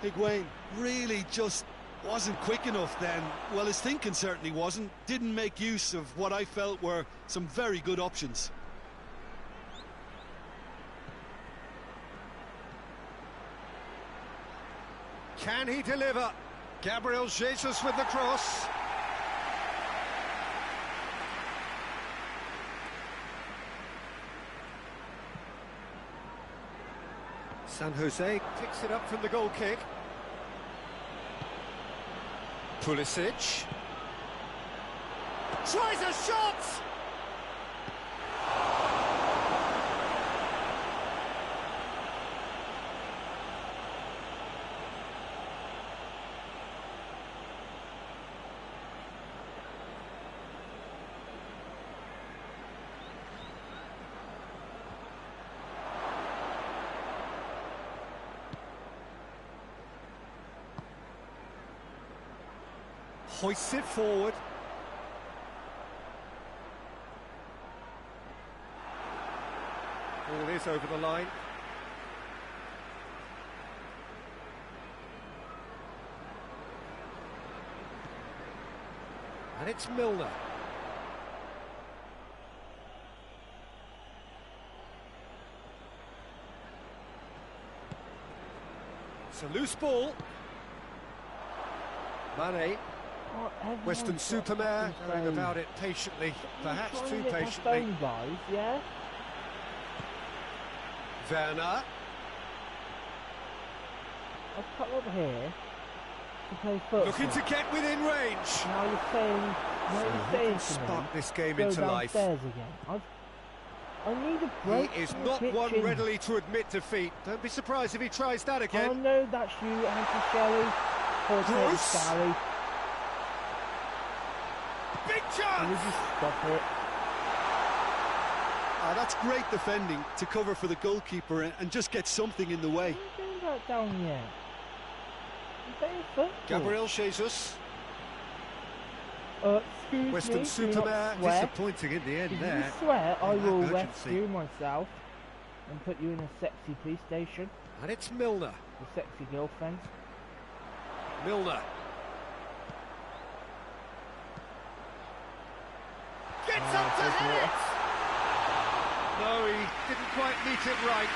Higuain really just wasn't quick enough then. Well, his thinking certainly wasn't. Didn't make use of what I felt were some very good options. Can he deliver? Gabriel Jesus with the cross. San Jose picks it up from the goal kick. Pulisic tries a shot! Hoists it forward. Ball is over the line. And it's Milner. It's a loose ball. Mane. Weston-Super-Mare going about it patiently, perhaps too patiently. Guys, yeah? Werner. I've cut over here to play football. Looking to get within range. Now you're saying, spark this game go into life. Again. I need a break. He is not one readily to admit defeat. Don't be surprised if he tries that again. I know that's you, Anthony Shelley. Bruce. Sally. Big chance! Will you just stop it? That's great defending to cover for the goalkeeper and just get something in the way. I'm doing that down yet. I'm playing football. Gabriel Jesus. Excuse Weston-Super-Mare disappointing in the end if there. If you swear, I will urgency. rescue myself and put you in a sexy police station. And it's Milner. The sexy girlfriend. Milner. Gets up to head it! No, he didn't quite meet it right.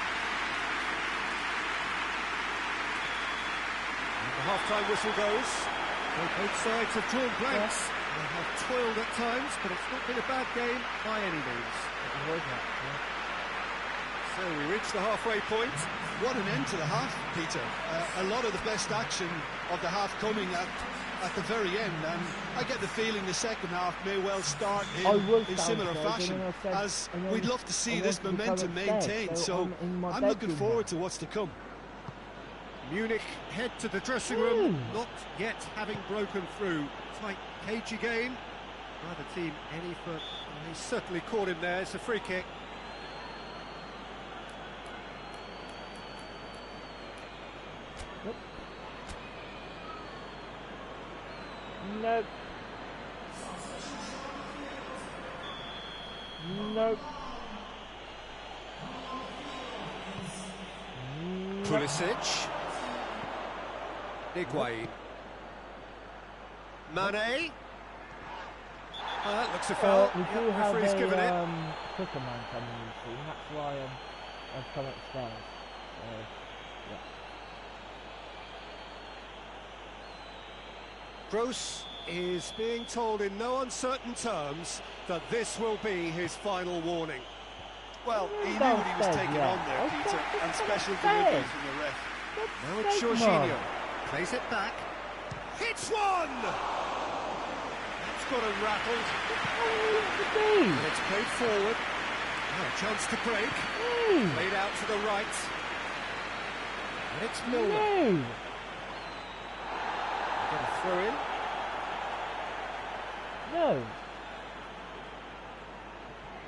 And the half-time whistle goes. Well, both sides have drawn blanks. They have toiled at times, but it's not been a bad game by any means. So we reach the halfway point. What an end to the half, Peter. A lot of the best action of the half coming at the very end, and I get the feeling the second half may well start in similar fashion, as we'd love to see this momentum maintained, so I'm looking forward to what's to come. Munich head to the dressing room, not yet having broken through. Tight, cagey game. Neither team any for... He's certainly caught him there, it's a free kick. Nope. Nope. Pulisic. Higuain. Mane. That looks a foul. We do have a quicker man coming in soon. That's why I've come upstairs. Yeah. Gross is being told in no uncertain terms that this will be his final warning. Well, he knew what he was taking on there, Peter, and special delivery from the ref. Now it's Jorginho. Plays it back. Hits one! That's got him rattled. And it's played forward. Now a chance to break. Played out to the right. And it's Milner. Got a throw in. No.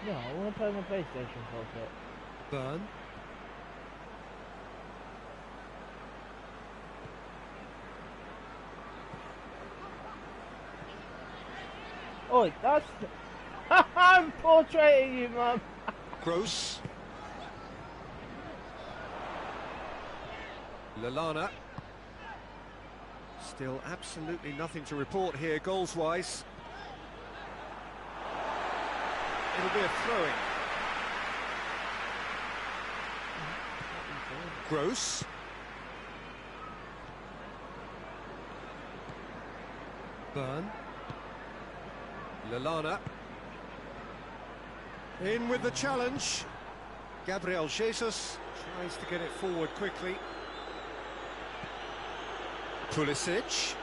No, I want to play my PlayStation for a bit. Burn. Oi, that's... I'm portraying you, Mum. Gross. Lallana. Still absolutely nothing to report here, goals-wise. It'll be a throw-in. Gross. Byrne. Lallana. In with the challenge. Gabriel Jesus tries to get it forward quickly. Pulisic.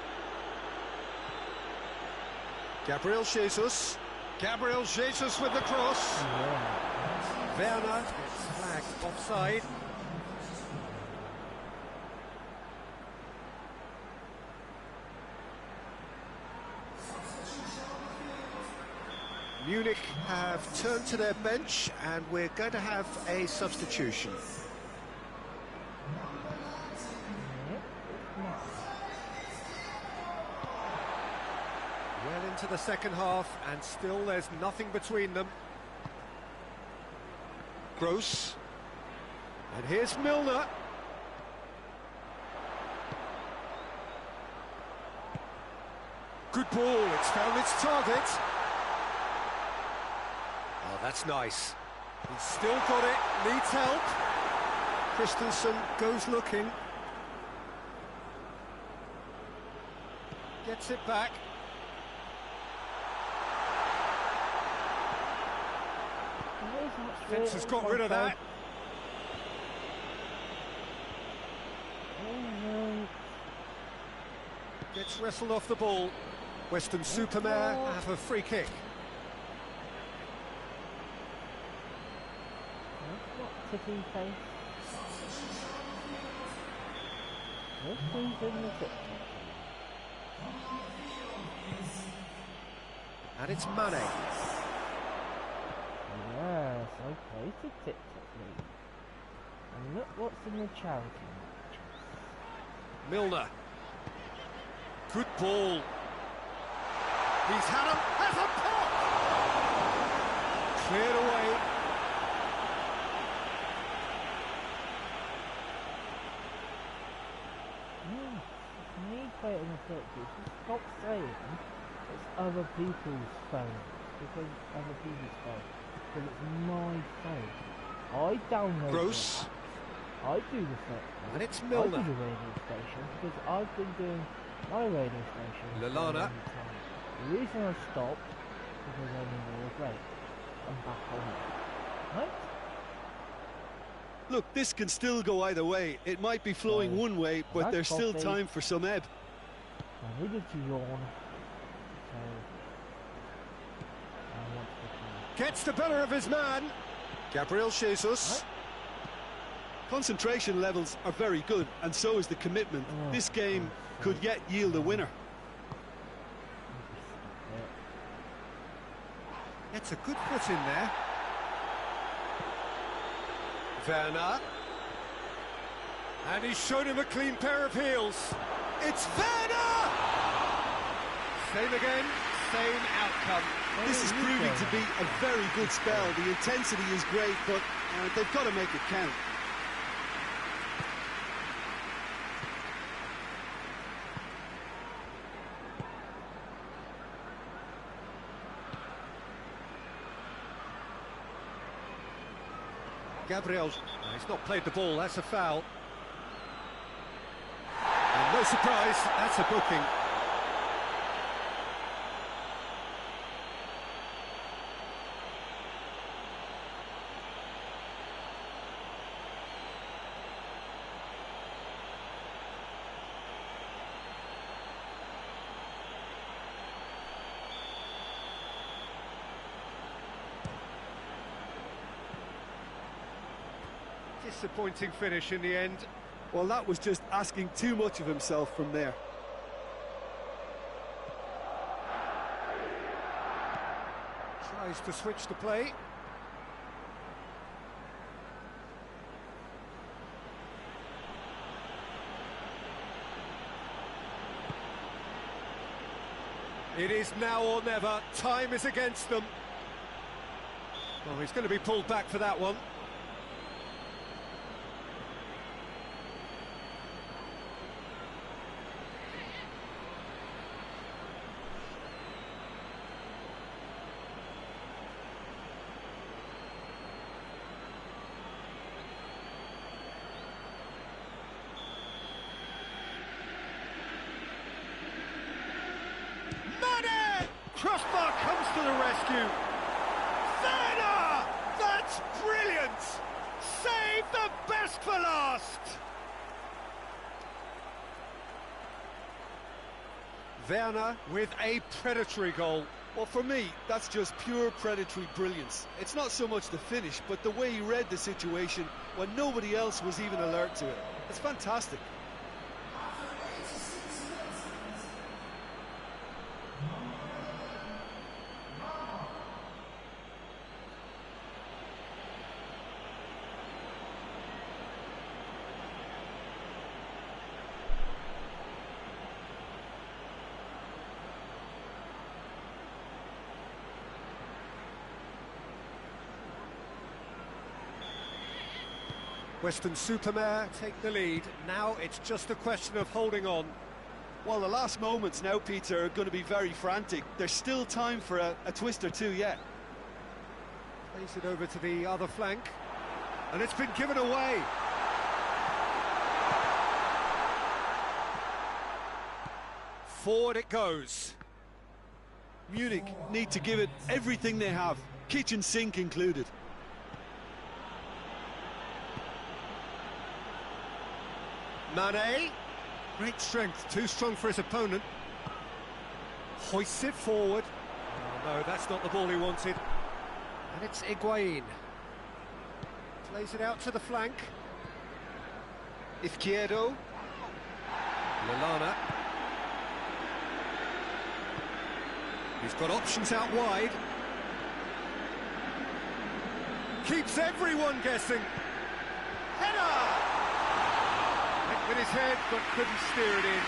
Gabriel Jesus. Gabriel Jesus with the cross. Werner gets flagged offside. Munich have turned to their bench and we're going to have a substitution. Well into the second half and still there's nothing between them. Gross. And here's Milner. Good ball, it's found its target. Oh, that's nice. He's still got it, needs help. Christensen goes looking. Gets it back. Fence has got rid of that. Gets wrestled off the ball. Weston-super-Mare have a free kick. Tipping face. This one's in the tip. And it's Mane. Yes, okay, it's a tip-top lead. And look what's in the charity match. Milner. Good ball. He's had him, has a pop! Cleared away. In the circuit, stop saying it's other people's phone, because other people's phone, because it's my phone. I download Gross. it. I do the circuit. And it's Milner. I do the radio station because I've been doing my radio station. Lallana. The reason I stopped because I knew they were great. I'm back on it. Right? Look, this can still go either way. It might be flowing one way, but there's still time for some ebb. I needed to yawn, so I want to Gets the better of his man. Gabriel Jesus. What? Concentration levels are very good, and so is the commitment. This game could yet yield a winner. Gets a good foot in there. Werner. And he's shown him a clean pair of heels. It's Werner! Same again, same outcome. This is proving to be a very good spell. The intensity is great, but they've got to make it count. Gabriel, he's not played the ball, that's a foul. And no surprise, that's a booking. Disappointing finish in the end. Well, that was just asking too much of himself from there. Tries to switch the play. It is now or never. Time is against them. Well, he's going to be pulled back for that one. crossbar comes to the rescue. Werner! That's brilliant! Save the best for last! Werner with a predatory goal. Well, for me, that's just pure predatory brilliance. It's not so much the finish, but the way he read the situation when nobody else was even alert to it. It's fantastic. Weston-super-Mare take the lead. Now it's just a question of holding on. Well, the last moments now, Peter, are going to be very frantic. There's still time for a twist or two yet. Plays it over to the other flank. And it's been given away. Forward it goes. Munich need to give it everything they have, kitchen sink included. Mane, great strength, too strong for his opponent. Hoists it forward. Oh, no, that's not the ball he wanted. And it's Higuain. Plays it out to the flank. Izquierdo. Lallana. He's got options out wide. Keeps everyone guessing. Header! With his head, but couldn't steer it in.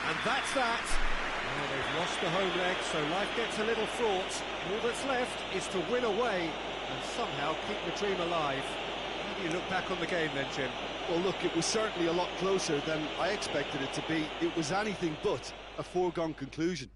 And that's that. Oh, they've lost the home leg, so life gets a little fraught. All that's left is to win away and somehow keep the dream alive. How do you look back on the game then, Jim? Well, look, it was certainly a lot closer than I expected it to be. It was anything but a foregone conclusion.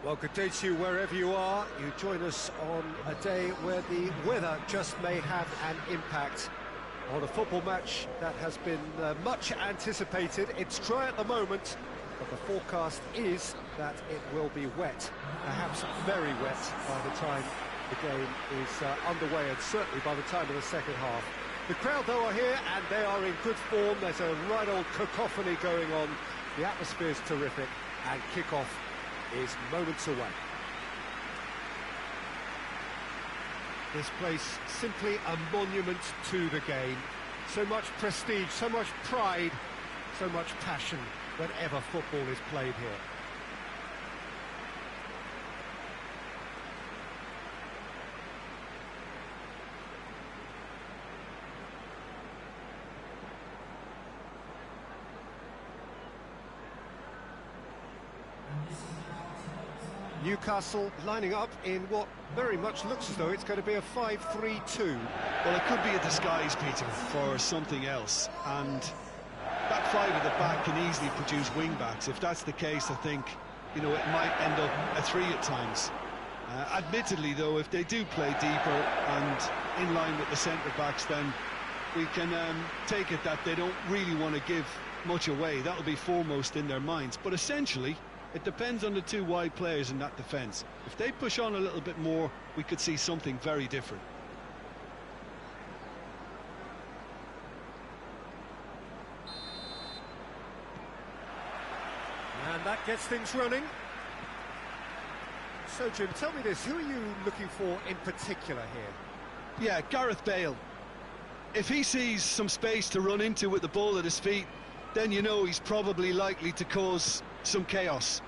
Well, good day to you wherever you are. You join us on a day where the weather just may have an impact on a football match that has been much anticipated. It's dry at the moment, but the forecast is that it will be wet, perhaps very wet by the time the game is underway, and certainly by the time of the second half. The crowd, though, are here, and they are in good form. There's a right old cacophony going on. The atmosphere's terrific, and kickoff is moments away. This place, simply a monument to the game. So much prestige, so much pride, so much passion whenever football is played here. Newcastle lining up in what very much looks as though it's going to be a 5-3-2. Well, it could be a disguise, Peter, for something else. And that five at the back can easily produce wing-backs. If that's the case, I think, you know, it might end up a three at times. Admittedly, though, if they do play deeper and in line with the centre-backs, then we can take it that they don't really want to give much away. That'll be foremost in their minds. But essentially, it depends on the two wide players in that defence. If they push on a little bit more, we could see something very different. And that gets things running. So, Jim, tell me this, who are you looking for in particular here? Yeah, Gareth Bale. If he sees some space to run into with the ball at his feet, then you know he's probably likely to cause some chaos.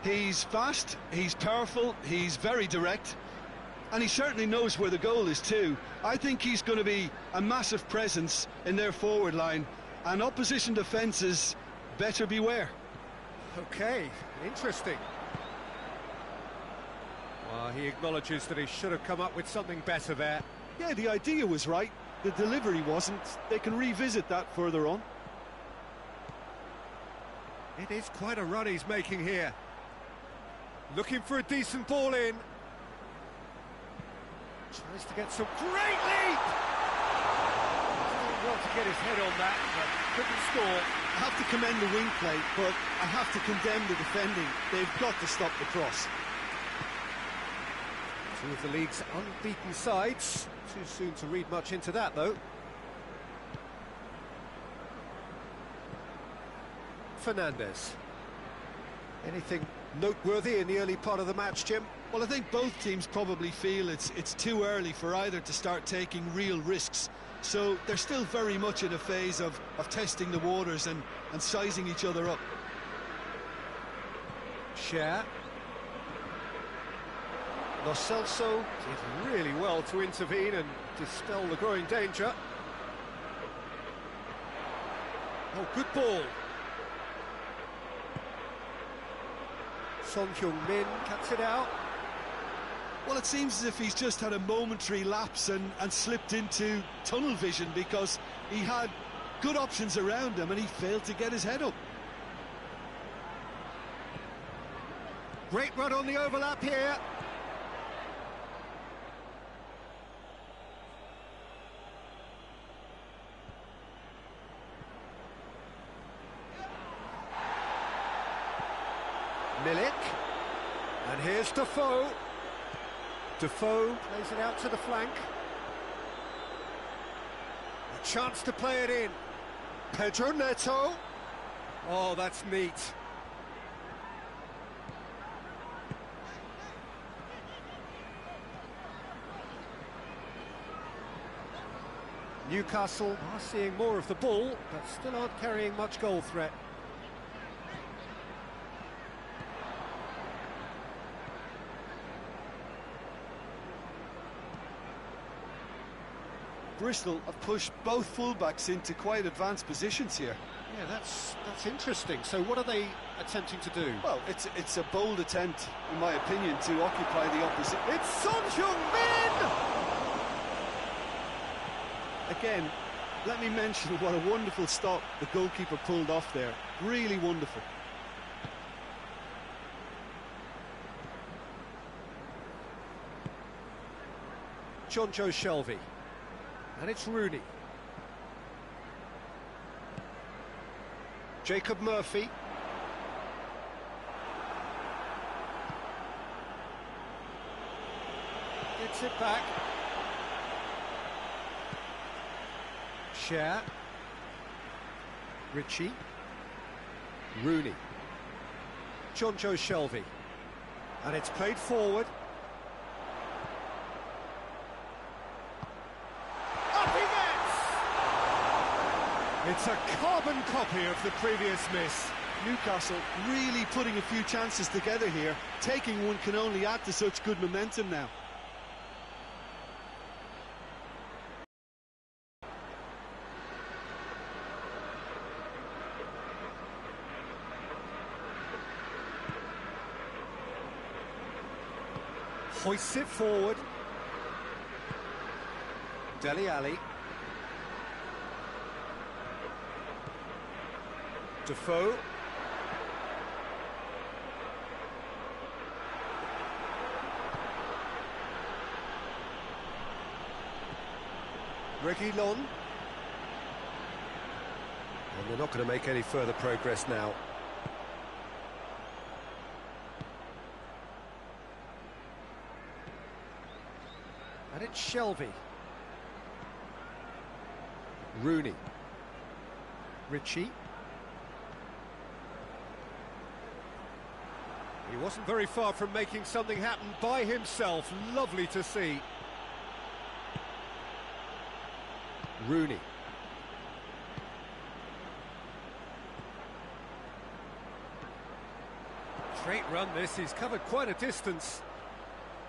He's fast, he's powerful, he's very direct, and he certainly knows where the goal is too. I think he's going to be a massive presence in their forward line, and opposition defences better beware. Okay, interesting. Well, he acknowledges that he should have come up with something better there. Yeah, the idea was right, the delivery wasn't. They can revisit that further on. It is quite a run he's making here. Looking for a decent ball in. Tries to get some great leap! Well to get his head on that, but couldn't score. I have to commend the wing play, but I have to condemn the defending. They've got to stop the cross. Two of the league's unbeaten sides. Too soon to read much into that, though. Fernandes. Anything noteworthy in the early part of the match, Jim? Well, I think both teams probably feel it's too early for either to start taking real risks. So they're still very much in a phase of testing the waters and sizing each other up. Cher. Lo Celso did really well to intervene and dispel the growing danger. Oh, good ball. Son Heung-min cuts it out. Well, it seems as if he's just had a momentary lapse and slipped into tunnel vision, because he had good options around him and he failed to get his head up. Great run on the overlap here. Milik, and here's Defoe. Defoe plays it out to the flank. A chance to play it in. Pedro Neto. Oh, that's neat. Newcastle are seeing more of the ball, but still aren't carrying much goal threat. Bristol have pushed both fullbacks into quite advanced positions here. Yeah, that's interesting. So what are they attempting to do? Well, it's a bold attempt, in my opinion, to occupy the opposite. It's Son Heung-min! Again, let me mention what a wonderful stop the goalkeeper pulled off there. Really wonderful. Jonjo Shelvey. And it's Rooney. Jacob Murphy. Gets it back. Cher. Ritchie. Rooney. Jonjo Shelvey. And it's played forward. Up he gets! It's a carbon copy of the previous miss. Newcastle really putting a few chances together here. Taking one can only add to such good momentum now. Hoists it forward. Dele Alli. Defoe. Reguilon. And they're not going to make any further progress now. And it's Shelvey. Rooney. Ritchie. He wasn't very far from making something happen by himself. Lovely to see. Rooney. Straight run this, he's covered quite a distance.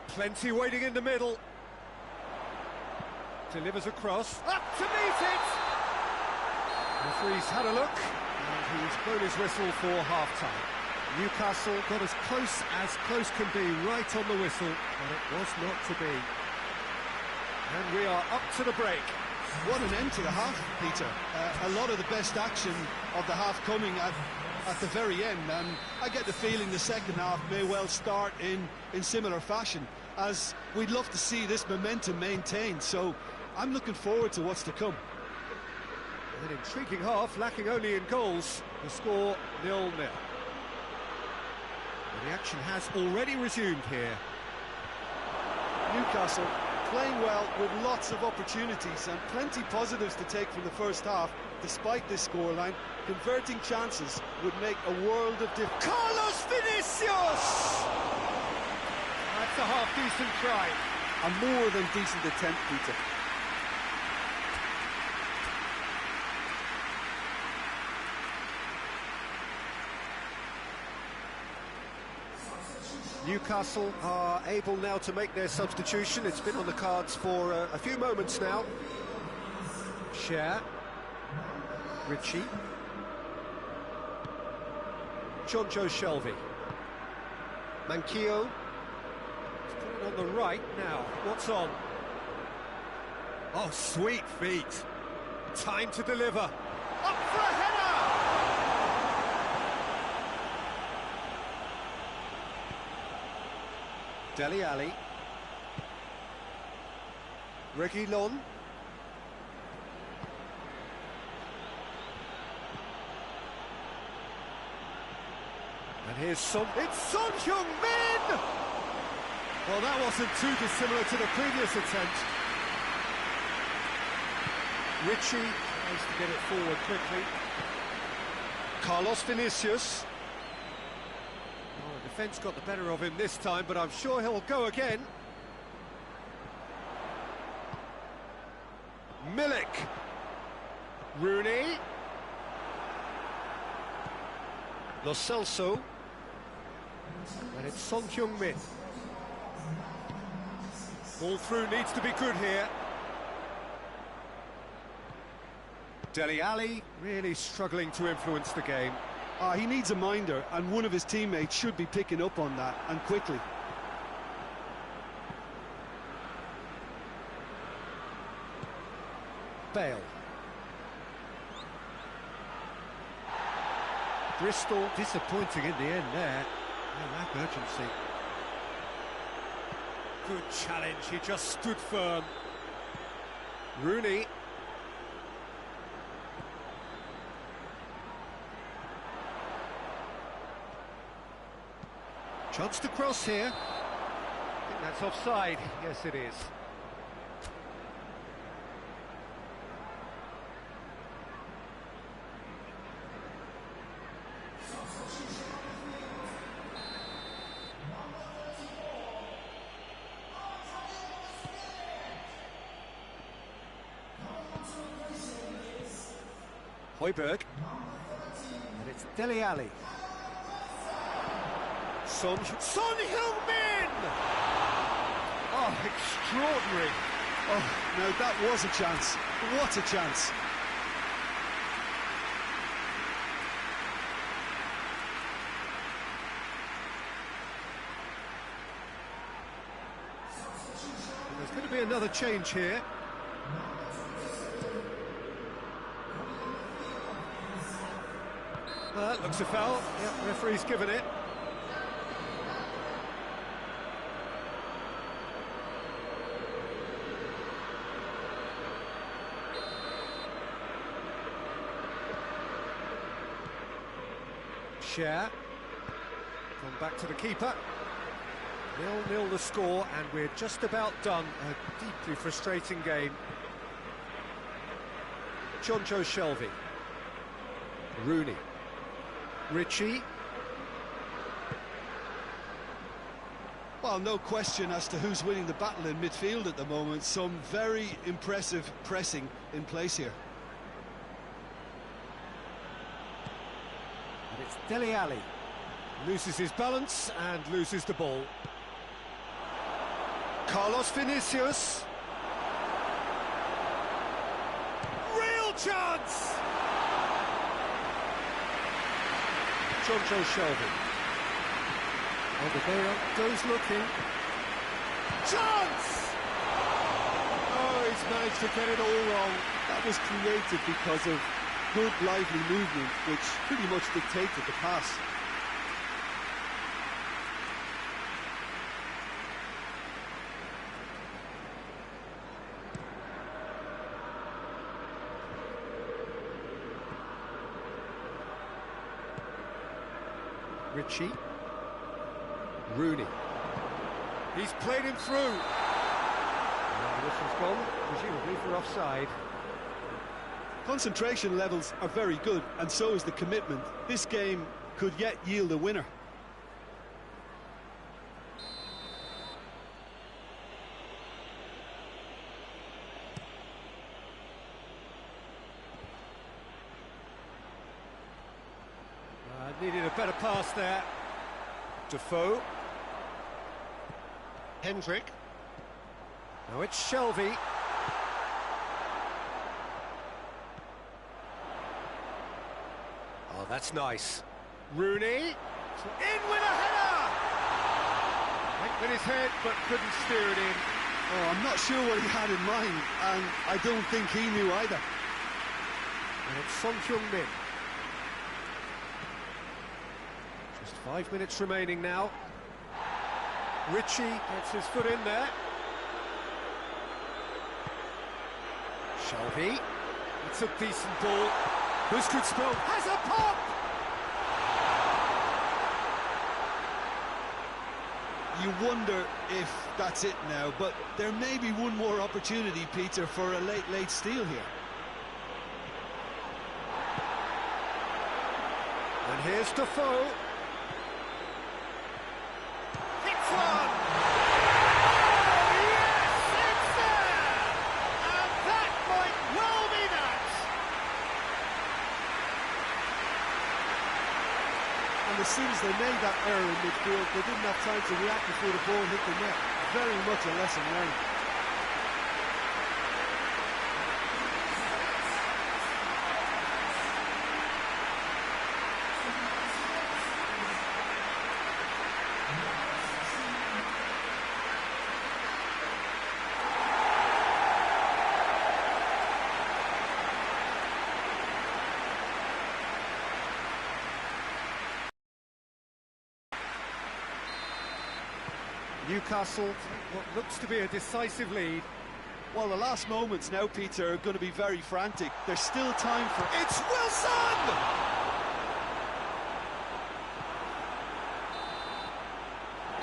Plenty waiting in the middle. Delivers across, up to meet it! The referee's had a look, and he's blown his whistle for half-time. Newcastle got as close can be, right on the whistle, but it was not to be. And we are up to the break. What an end to the half, Peter. A lot of the best action of the half coming at the very end, and I get the feeling the second half may well start in similar fashion, as we'd love to see this momentum maintained, so I'm looking forward to what's to come. An intriguing half, lacking only in goals. The score 0-0. The action has already resumed here. Newcastle playing well with lots of opportunities and plenty positives to take from the first half, despite this scoreline. Converting chances would make a world of difference. Carlos Vinicius! That's a half-decent try. A more than decent attempt, Peter. Newcastle are able now to make their substitution. It's been on the cards for a few moments now. Cher. Ritchie. Jonjo Shelvey. Manquillo. He's put it on the right now. What's on? Oh, sweet feet. Time to deliver. Up for a header! Dele Alli. Reguilon. And here's Son. It's Son Heung-min! Well, that wasn't too dissimilar to the previous attempt. Ritchie tries to get it forward quickly. Carlos Vinicius. Oh, the defence got the better of him this time, but I'm sure he'll go again. Milik. Rooney. Lo Celso. And it's Son Heung-min. Ball through needs to be good here. Dele Alli really struggling to influence the game. He needs a minder, and one of his teammates should be picking up on that, and quickly. Bale. Bristol disappointing in the end there. No lack of urgency. Good challenge, he just stood firm. Rooney. Chance to cross here. I think that's offside. Yes, it is. Højbjerg. And it's Dele Alli. Son Heung-min! Oh, extraordinary. Oh, no, that was a chance. What a chance. And there's going to be another change here. Looks a foul. Yep, referee's given it. Share. Come back to the keeper. 0-0 the score, and we're just about done. A deeply frustrating game. Jonjo Shelvey. Rooney. Ritchie. Well, no question as to who's winning the battle in midfield at the moment. Some very impressive pressing in place here. And it's Dele Alli. Loses his balance and loses the ball. Carlos Vinicius. Real chance! Jonjo Shelvey. Alderweireld goes looking. Chance! Oh, he's managed to get it all wrong. That was created because of good, lively movement, which pretty much dictated the pass. Ritchie. Rooney. He's played him through. And the whistle's gone, presumably for offside. Concentration levels are very good, and so is the commitment. This game could yet yield a winner. Needed a better pass there. Defoe. Hendrick. Now it's Shelvey. Oh, that's nice. Rooney. In with a header! Went with his head, but couldn't steer it in. Oh, I'm not sure what he had in mind, and I don't think he knew either. And it's Son Heung-min. Just 5 minutes remaining now. Ritchie gets his foot in there. Shelvey. It's a decent ball. Busquets has a pop! You wonder if that's it now, but there may be one more opportunity, Peter, for a late steal here. And here's Defoe. Hits one! Oh, yes, it's there! And that might well be that! And as soon as they made that error in midfield, they didn't have time to react before the ball hit the net. Very much a lesson learned. Newcastle, what looks to be a decisive lead. Well, the last moments now, Peter, are going to be very frantic. There's still time for... It's Wilson!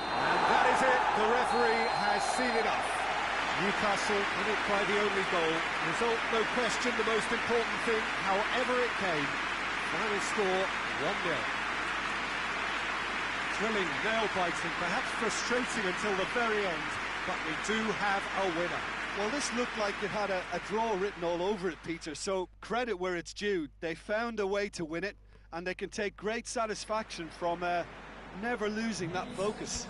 And that is it. The referee has seen enough. Newcastle in it by the only goal. Result, no question, the most important thing, however it came. Final score, 1-0. Thrilling, nail-biting, perhaps frustrating until the very end, but we do have a winner. Well, this looked like it had a draw written all over it, Peter, so credit where it's due. They found a way to win it, and they can take great satisfaction from never losing that focus.